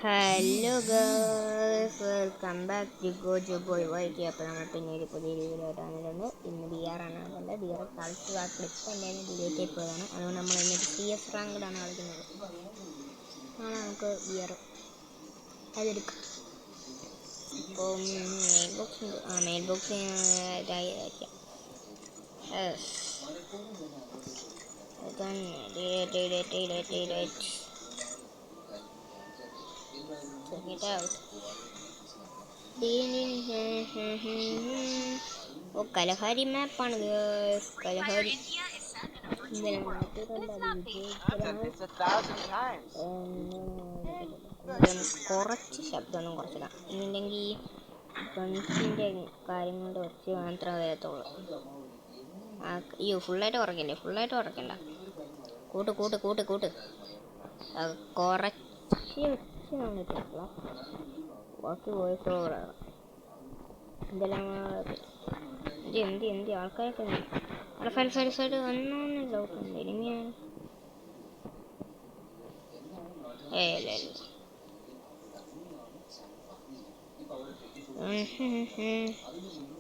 Hello girls, welcome back to Gojo Boy Whitey. അപ്പോൾ നമ്മൾ പിന്നീട് പുതിയ വീഡിയോ ആയിട്ട് വന്നിട്ടുണ്ട്. ഇന്ന് DR ആണ് കളിക്കുന്നത്. DR കളിച്ച് ആ ക്ലിപ്പ് എന്തായാലും ഡിലീറ്റ് ആയി പോയതാണ്. അതുകൊണ്ട് നമ്മൾ ഇന്നൊരു CS റാങ്കിലാണ് കളിക്കുന്നത്. നമുക്ക് DR അതെടുക്കാം. ഇപ്പോൾ മെയിൽ ബോക്സ് ഇതായി വയ്ക്കാം. Check it out. Oh, Kalahari map on guys. Kalahari. കുറച്ച് ശബ്ദമൊന്നും കുറച്ചില്ല. ഇല്ലെങ്കിൽ ഗൺസിൻ്റെ കാര്യം കൊണ്ട് കുറച്ച് മാത്രമേ വരത്തുള്ളൂ. അയ്യോ, ഫുള്ളായിട്ട് കുറയ്ക്കണ്ട. കൂട്ട് കുറച്ച് ബാക്കി വോയിസ് ഓവറാണ്. ഇതെല്ലാം എന്ത് ആൾക്കാരൊക്കെ സൈഡ് വന്നോന്ന് ഡൗട്ടുണ്ട്. ഇനിയാണ്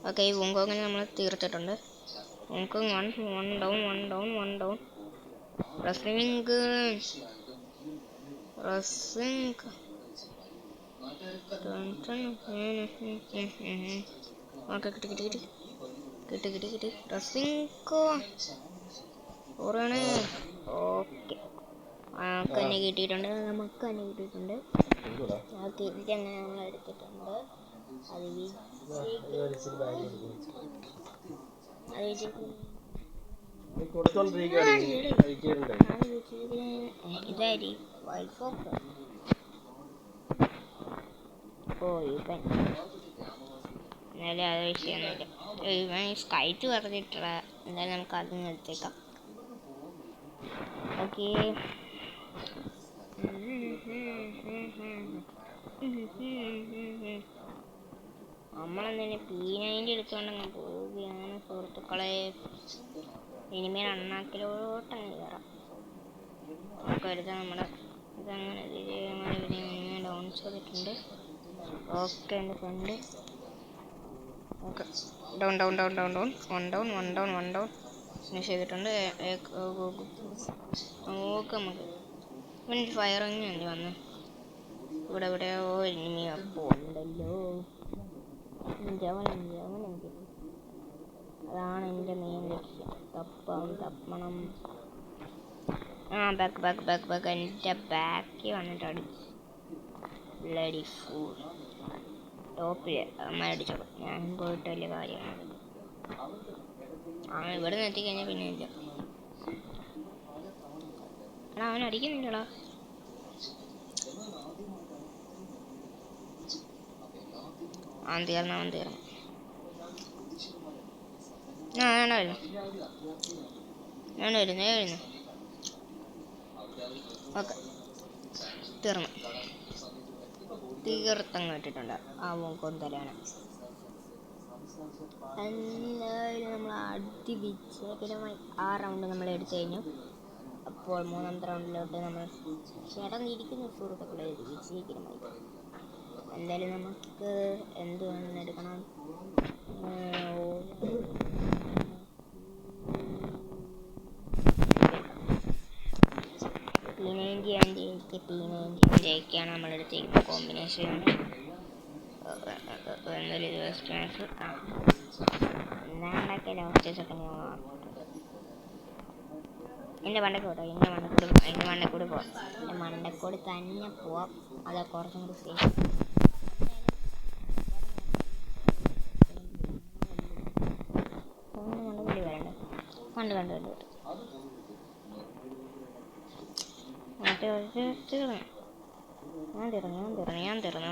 ഓക്കെ, ഈ വോങ്കോങ്ങിനെ നമ്മൾ തീർത്തിട്ടുണ്ട്. വോങ്കോങ് വൺ ഡൗൺ. റസിംഗ് ഓക്കെ, കിട്ടി റസിംഗ് ഓറാണ്. ഓക്കെ, നമുക്ക് തന്നെ കിട്ടിയിട്ടുണ്ട്. ഓക്കെ, ഇതങ്ങനെ നമ്മൾ എടുത്തിട്ടുണ്ട്. അത് ഇതായി വൈഫോക്ക്. ഇവൻ എന്നാലും അത് വിഷയമൊന്നുമില്ല. ഇവൻ സ്കൈറ്റ് പറഞ്ഞിട്ടുള്ള എന്തായാലും നമുക്ക് അതിന് എടുത്തേക്കാം. ഓക്കെ, നമ്മളെന്തായാലും P90 എടുത്തുകൊണ്ടങ്ങ് പോവുകയാണ് സുഹൃത്തുക്കളെ. ഇനിമേൽ അണ്ണാക്കിലോട്ടങ്ങ് കയറാം. നമുക്ക് എടുത്താൽ നമ്മുടെ ഇതങ്ങനെ ഡൗൺ ചെയ്തിട്ടുണ്ട്. ഓക്കെ, എൻ്റെ ഫ്രണ്ട്. ഓക്കെ, ഡൗൺ ഫിനിഷ് ചെയ്തിട്ടുണ്ട്. നോക്ക് നമുക്ക് പിന്നെ ഫയറിങ് വേണ്ടി വന്ന് ഇവിടെ എവിടെയോ ഇനി അപ്പോൾ ഉണ്ടല്ലോ. ജവൻ അതാണ് എൻ്റെ മെയിൻ ലക്ഷ്യം. തപ്പണം. ബാക്ക് എൻ്റെ ബാക്കി വന്നിട്ട് അടിച്ച് ബ്ലഡി ഫൂൾ. ടോപ്പിൽ അമ്മ അടിച്ചോളൂ. ഞാൻ പോയിട്ട് വലിയ കാര്യമാണ്. ഇവിടെ നിന്ന് എത്തിക്കഴിഞ്ഞാൽ പിന്നെ ഇല്ല. എടാ, അവൻ അടിക്കുന്നില്ലടാ. അവൻ തീർന്നു. ഞാൻ വരുന്നു. ഓക്കെ, തീർത്തങ്ങ് ഇട്ടിട്ടുണ്ട്. ആ കൊന്തലാണ്. എന്തായാലും നമ്മൾ അതിവിജയകരമായി ആ റൗണ്ട് നമ്മൾ എടുത്തു കഴിഞ്ഞു. അപ്പോൾ മൂന്നാമത്തെ റൗണ്ടിലോട്ട് നമ്മൾ ചേർന്നിരിക്കുന്ന സുഹൃത്തുക്കളെ വിജയകരമായി. എന്തായാലും നമുക്ക് എന്ത് എടുക്കണം? P90 നമ്മൾ എടുത്തേക്കുന്ന കോമ്പിനേഷൻ. എന്തായാലും ഇത് വെസ്റ്റ് മാച്ച് എന്താണ്ടൊക്കെ ലാസ്റ്റ് സെക്കൻഡ് എൻ്റെ മണ്ടക്കൂടെ പോവാം. എൻ്റെ മണ്ടക്കൂട് തന്നെ പോവാം. അത് കുറച്ചും കൂടി സേഫ്. മണ്ടക്കൂടി വരണ്ട. കണ്ടു ഞാൻ തീർന്നു.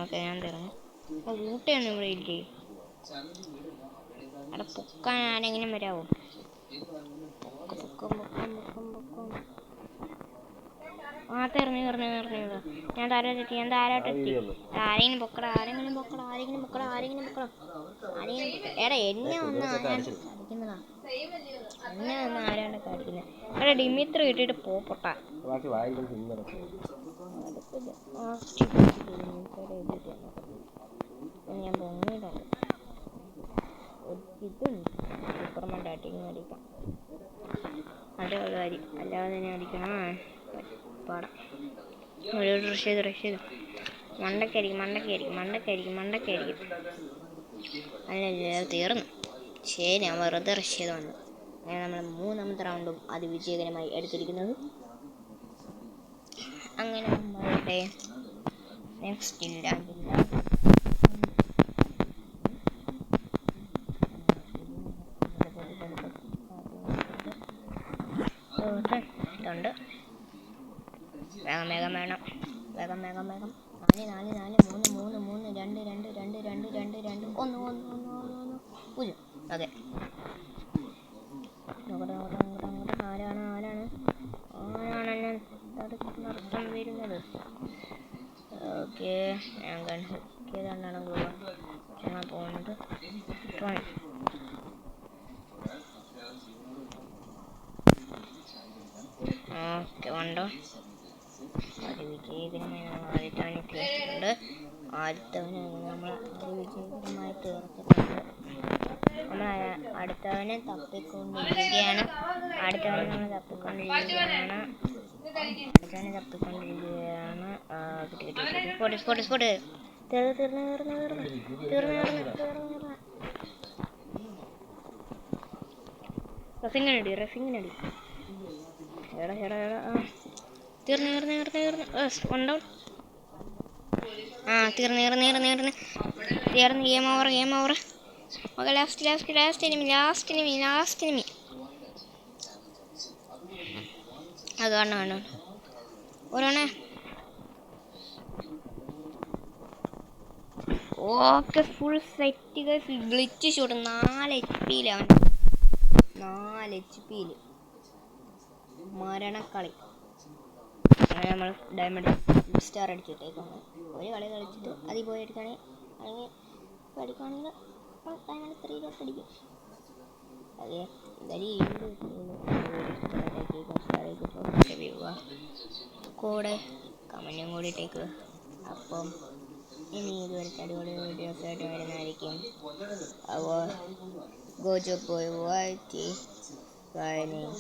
ഓക്കെ, ഞാൻ തീർന്നു. ഊട്ടയൊന്നും ഇവിടെ ഇല്ലേ? അവിടെ പൊക്കാൻ ആരെങ്കിലും വരാവോ? പൊക്കം. തീർന്നു. ഞാൻ താരോട്ടെത്തി. ആരെങ്കിലും പൊക്കടാ. എടാ, എന്നെ ഒന്ന് അടിക്കുന്നതാ. ആരാണ്ടൊക്കെ അടിക്കുന്നത്. എടാ, ഡിമിത്രി കിട്ടിയിട്ട് പോട്ടാ. ഞാൻ പൊങ്ങിയിട്ടുണ്ട്. ഇതുണ്ട് സൂപ്പർമാൻ ഡാറ്റിങ് അടിക്കാം. അതേ ഉള്ള കാര്യം, അല്ലാതെ തന്നെ അടിക്കണം. പാടാം. ഒരു റഷ് ചെയ്ത് മണ്ടക്കായിരിക്കും. അല്ല തീർന്നു. ശരി, ഞാൻ വെറുതെ റഷ് ചെയ്ത് വന്നു. അങ്ങനെ നമ്മൾ 3ാമത്തെ റൗണ്ടും അത് വിജയകരമായി എടുത്തിരിക്കുന്നത്. അങ്ങനെ നമ്മളുടെ നെക്സ്റ്റ് ഇതുണ്ട്. വേഗം വേണം. 4 3 2 1 0. അതെ, ആരാണ് നടത്താൻ വരുന്നത്? ഓക്കെ, ഞാൻ കണ്ടാണ് പോകുന്നത്. ഓക്കെ, ഉണ്ടോ? അത് വിജയകരമായി നമ്മൾ ആദ്യത്തവനെ തീർത്തിട്ടുണ്ട്. നമ്മൾ അത് വിജയകരമായി തീർത്തിട്ടുണ്ട്. നമ്മൾ അടുത്തവനെ തപ്പിക്കൊണ്ടിരിക്കുകയാണ്. സ്പോട്ട് തീർന്ന്. റഫിങ്ങിനടി. എടാ തീർന്ന്. ഉണ്ടോ? തീർന്ന്. Game over. Okay, last enemy. അത് കാണണം. ഒരെണ്ണേ. Okay, full set. Glitch shot 4 HP-ലാണ്. 4 HP-ൽ മരണക്കളി. അങ്ങനെ നമ്മൾ ഡയമണ്ട് സ്റ്റാർ അടിച്ചിട്ടേക്കാണ്. ഒരു കളി കളിച്ചിട്ട് അതിൽ പോയി അടിക്കുകയാണെങ്കിൽ ഡയമണ്ട് 3 അടിക്കും. അതെ, കൂടെ കമൻറ്റും കൂടി ഇട്ടേക്ക്. അപ്പം ഇനി ഇതുവരെ അടിപൊളി വീഡിയോസ് ആയിട്ട് വരുന്നതായിരിക്കും. അപ്പോൾ ഗോജോ ബോയ് YT signing.